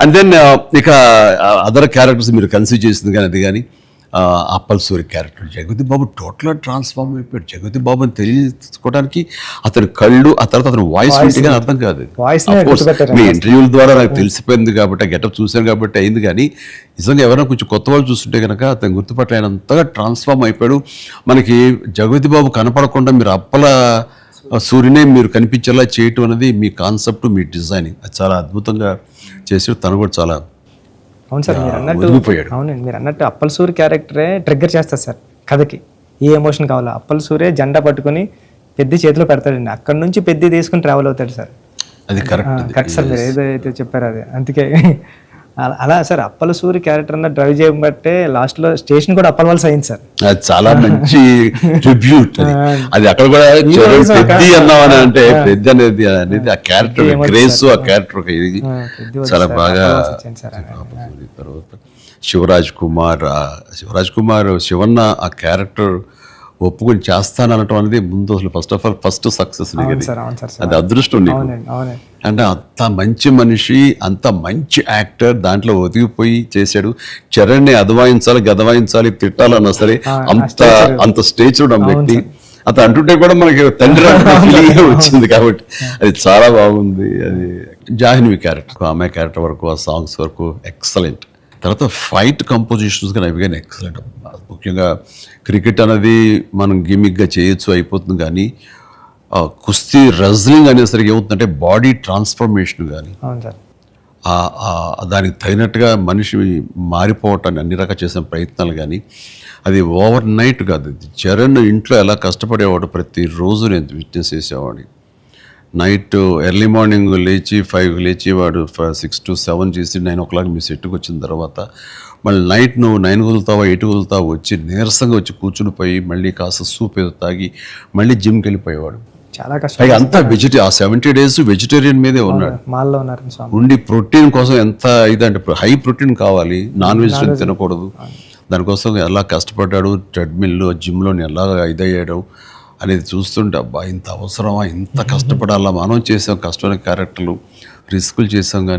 And then ఇక other characters మీరు conceive చేసింది కానీ అది కానీ అప్పల్ సూరి క్యారెక్టర్ జగతి బాబు టోటల్గా ట్రాన్స్ఫార్మ్ అయిపోయాడు. జగతి బాబు అని తెలుసుకోవడానికి అతని కళ్ళు, ఆ తర్వాత అతని వాయిస్ వింటే కానీ అర్థం కాదు. మీ ఇంటర్వ్యూల ద్వారా నాకు తెలిసిపోయింది కాబట్టి, గెటప్ చూశాను కాబట్టి అయింది. కానీ నిజంగా ఎవరైనా కొంచెం కొత్త వాళ్ళు చూస్తుంటే కనుక అతను గుర్తుపట్టలేనంతగా ట్రాన్స్ఫార్మ్ అయిపోయాడు. మనకి జగతి బాబు కనపడకుండా మీరు అప్పల సూర్యునే మీరు కనిపించేలా చేయటం అనేది మీ కాన్సెప్ట్, మీ డిజైనింగ్ అది చాలా అద్భుతంగా చేసాడు. తను కూడా చాలా అవును సార్, మీరు అన్నట్టు అవునండి, మీరు అన్నట్టు అప్పల్ సూరి క్యారెక్టరే ట్రిగ్గర్ చేస్తారు సార్ కథకి. ఏ ఎమోషన్ కావాలో అప్పల్ సూరే జెండా పట్టుకుని పెద్ద చేతిలో పెడతాడండి, అక్కడ నుంచి పెద్ద తీసుకుని ట్రావెల్ అవుతాడు సార్. అది కరెక్ట్ సార్, మీరు ఏదైతే చెప్పారో అది. అందుకే అలా సార్ అప్పల సూరి క్యారెక్టర్ అన్న డ్రైవ్ చేయబట్టే లాస్ట్ లో స్టేషన్ కూడా అప్పల వలస అయింది సార్. అది చాలా మంచి ట్రిబ్యూట్. అది అక్కడ కూడా పెద్ద అన్నామని అంటే పెద్ద అనేది ఆ క్యారెక్టర్ గ్రేస్, ఆ క్యారెక్టర్ చాలా బాగా. తర్వాత శివరాజ్ కుమార్ శివన్న ఆ క్యారెక్టర్ ఒప్పుకొని చేస్తాననటం అనేది ముందు అసలు ఫస్ట్ సక్సెస్ అది అదృష్టం నీకు. అంటే అంత మంచి మనిషి, అంత మంచి యాక్టర్, దాంట్లో ఒదిగిపోయి చేశాడు. చరణ్ని అదవాయించాలి, గదవాయించాలి, తిట్టాలన్నా సరే అంత స్టేజ్ ఉన్న వ్యక్తి. అతను అంటుంటే కూడా మనకి తండ్రి వచ్చింది కాబట్టి అది చాలా బాగుంది. అది జాహ్నవి క్యారెక్టర్, ఆమె క్యారెక్టర్ వరకు, ఆ సాంగ్స్ వరకు ఎక్సలెంట్. తర్వాత ఫైట్ కంపోజిషన్స్ కానీ అవి కానీ ఎక్సలెంట్. ముఖ్యంగా క్రికెట్ అనేది మనం గిమిక్గా చేయొచ్చు, అయిపోతుంది. కానీ కుస్తీ రెజ్లింగ్ అనేసరికి ఏమవుతుందంటే బాడీ ట్రాన్స్ఫర్మేషన్ కానీ దానికి తగినట్టుగా మనిషి మారిపోవటాన్ని అన్ని రకాల చేసిన ప్రయత్నాలు కానీ అది ఓవర్ నైట్ కాదు. చరణ్ ఇంట్లో ఎలా కష్టపడేవాడు, ప్రతిరోజు నేను విట్నెస్ చేసేవాడిని. నైట్ ఎర్లీ మార్నింగ్ లేచి 5 లేచి వాడు 6 to 7 చేసి 9 o'clock మీ సెట్కి వచ్చిన తర్వాత మళ్ళీ నైట్ నువ్వు 9 కుదులుతావా 8 కుదులుతావా వచ్చి నీరసంగా వచ్చి కూర్చుని పోయి మళ్ళీ కాస్త సూప్ ఏదో తాగి మళ్ళీ జిమ్కి వెళ్ళిపోయేవాడు. చాలా కష్టం. అంతా ఆ 70 days వెజిటేరియన్ మీదే ఉన్నాడు. ఉండి ప్రోటీన్ కోసం ఎంత ఇదంటే హై ప్రోటీన్ కావాలి, నాన్ వెజిటేరియన్ తినకూడదు. దానికోసం ఎలా కష్టపడ్డాడు, ట్రెడ్మిల్ జిమ్లో ఎలా ఇదయ్యాడు అనేది చూస్తుంటే అబ్బా ఇంత అవసరమా, ఇంత కష్టపడాలా, మనం చేసాం కష్టమైన క్యారెక్టర్లు, రిస్కులు చేసాం కానీ